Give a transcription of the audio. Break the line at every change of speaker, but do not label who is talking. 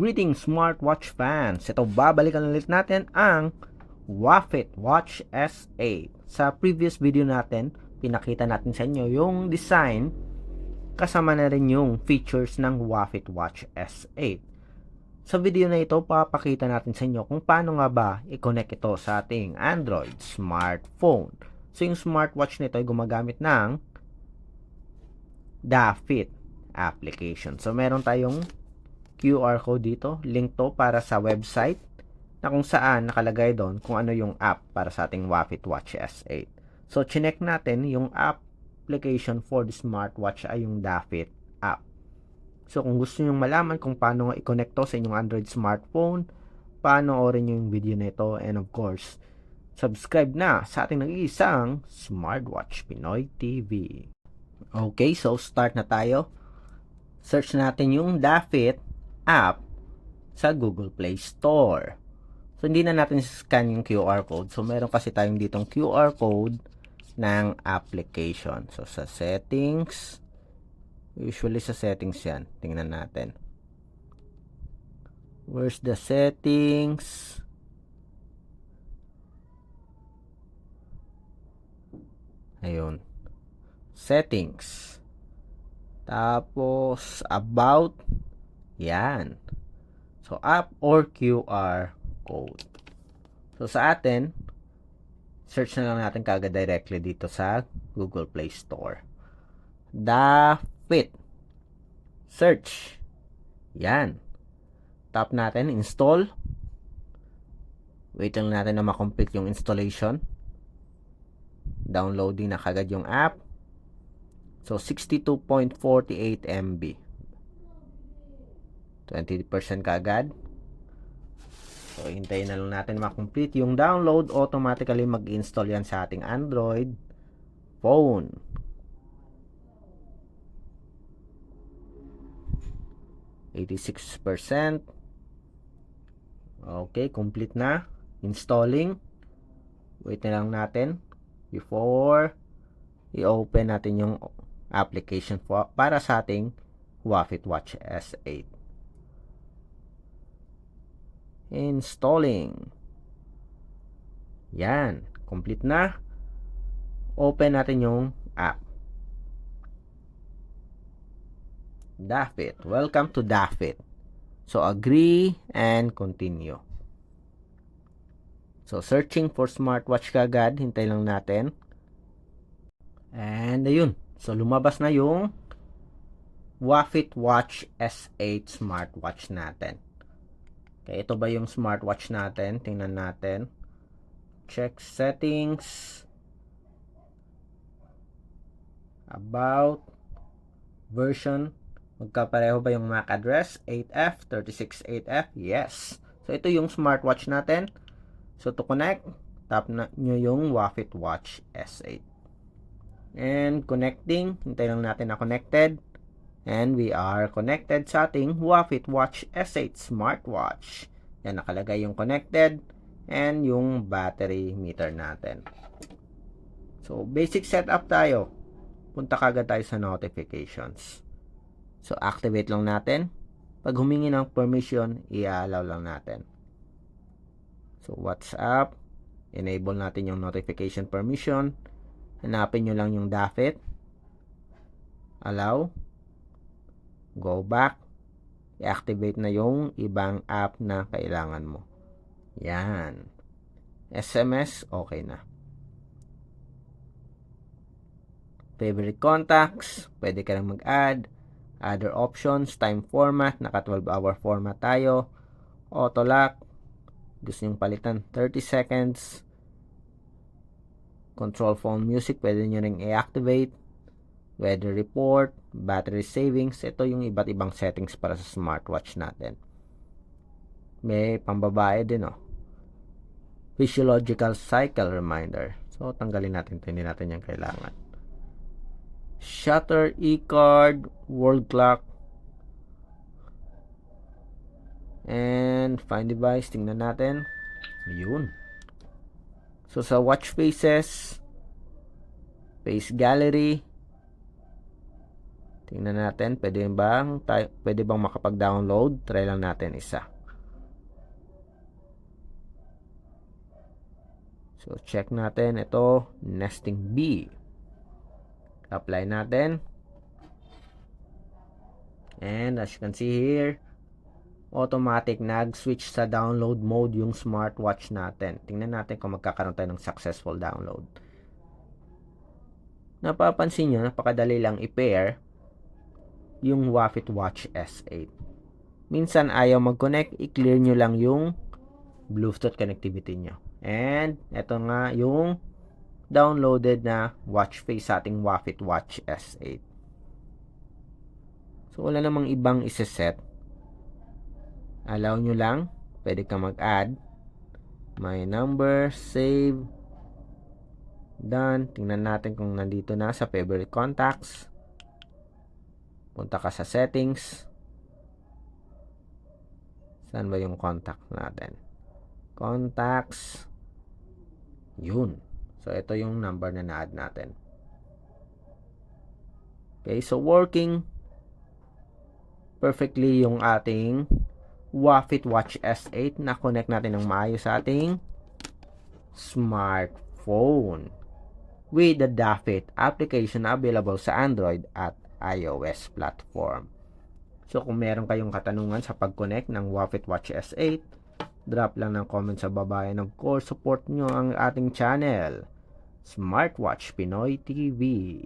Greetings smartwatch fans! Ito, babalikan ulit natin ang Wafit Watch S8. Sa previous video natin, pinakita natin sa inyo yung design kasama na rin yung features ng Wafit Watch S8. Sa video na ito, papakita natin sa inyo kung paano nga ba i-connect ito sa ating Android smartphone. So yung smartwatch nito ay gumagamit ng Dafit application. So meron tayong QR code dito, link to para sa website na kung saan nakalagay doon kung ano yung app para sa ating Wafit Watch S8. So, chinek natin yung application for the smartwatch ay yung Dafit app. So, kung gusto nyo malaman kung paano i-connect to sa inyong Android smartphone, panoorin nyo yung video na ito, and of course, subscribe na sa ating nag-iisang Smartwatch Pinoy TV. Okay, so start na tayo. Search natin yung Dafit app sa Google Play Store. So, hindi na natin scan yung QR code. So, meron kasi tayong ditong QR code ng application. So, sa settings, usually sa settings yan. Tingnan natin. Where's the settings? Ayun. Settings. Tapos, about. Yan. So, app or QR code. So, sa atin, search na lang natin kagad directly dito sa Google Play Store. Dafit. Search. Yan. Tap natin, install. Wait lang natin na ma-complete yung installation. Downloading na kagad yung app. So, 62.48 MB. 20% kaagad. So, hintayin na lang natin ma-complete yung download. Automatically mag-install yan sa ating Android phone. %86%. Okay, complete na. Installing. Wait na lang natin before i-open natin yung application para sa ating Wafit Watch S8. Installing. Yan. Complete na. Open natin yung app. Dafit. Welcome to Dafit. So, agree and continue. So, searching for smartwatch kagad. Hintay lang natin. And, ayun. So, lumabas na yung Wafit Watch S8 smartwatch natin. Okay, ito ba yung smartwatch natin? Tingnan natin. Check settings. About. Version. Magkapareho ba yung MAC address? 8F, 368F? Yes. So, ito yung smartwatch natin. So, to connect, tap nyo yung Wafit Watch S8. And connecting. Hintay lang natin na connected. And we are connected sa ating Wafit Watch S8 smartwatch. Yan, nakalagay yung connected and yung battery meter natin. So, basic setup tayo. Punta kagad tayo sa notifications. So, activate lang natin. Pag humingi ng permission, i-allow lang natin. So, WhatsApp. Enable natin yung notification permission. Hanapin nyo lang yung Dafit. Allow. Go back. I-activate na yung ibang app na kailangan mo. Yan. SMS, okay na. Favorite contacts, pwede ka lang mag-add. Other options, time format, naka 12-hour format tayo. Auto lock, gusto nyong palitan 30 seconds. Control phone music, pwede nyo ring i-activate. Weather report, battery savings. Ito yung iba't ibang settings para sa smartwatch natin. May pambabae din, oh. Physiological cycle reminder. So, tanggalin natin ito. Hindi natin yung kailangan. Shutter, e-card, world clock. And find device. Tingnan natin. Ayun. So, sa watch faces, face gallery, Tingnan natin, pwede bang makapag-download? Try lang natin isa. So, check natin. Ito, Nesting B. Apply natin. And as you can see here, automatic nag-switch sa download mode yung smartwatch natin. Tingnan natin kung magkakaroon tayo ng successful download. Napapansin nyo, napakadali lang i-pair yung Wafit Watch S8. Minsan ayaw mag-connect, i-clear nyo lang yung Bluetooth connectivity nyo. And ito nga yung downloaded na watch face sa ating Wafit Watch S8. So wala namang ibang iseset. Allow nyo lang, pwede ka mag-add my number, save, done. Tingnan natin kung nandito na sa favorite contacts. Punta ka sa settings. Saan ba yung contact natin? Contacts. Yun. So, ito yung number na na-add natin. Okay, so working perfectly yung ating Wafit Watch S8 na connect natin ng maayos sa ating smartphone with the Dafit application available sa Android at iOS platform. So, kung meron kayong katanungan sa pag-connect ng Wafit Watch S8, drop lang ng comment sa baba. And of course, support nyo ang ating channel, Smartwatch Pinoy TV.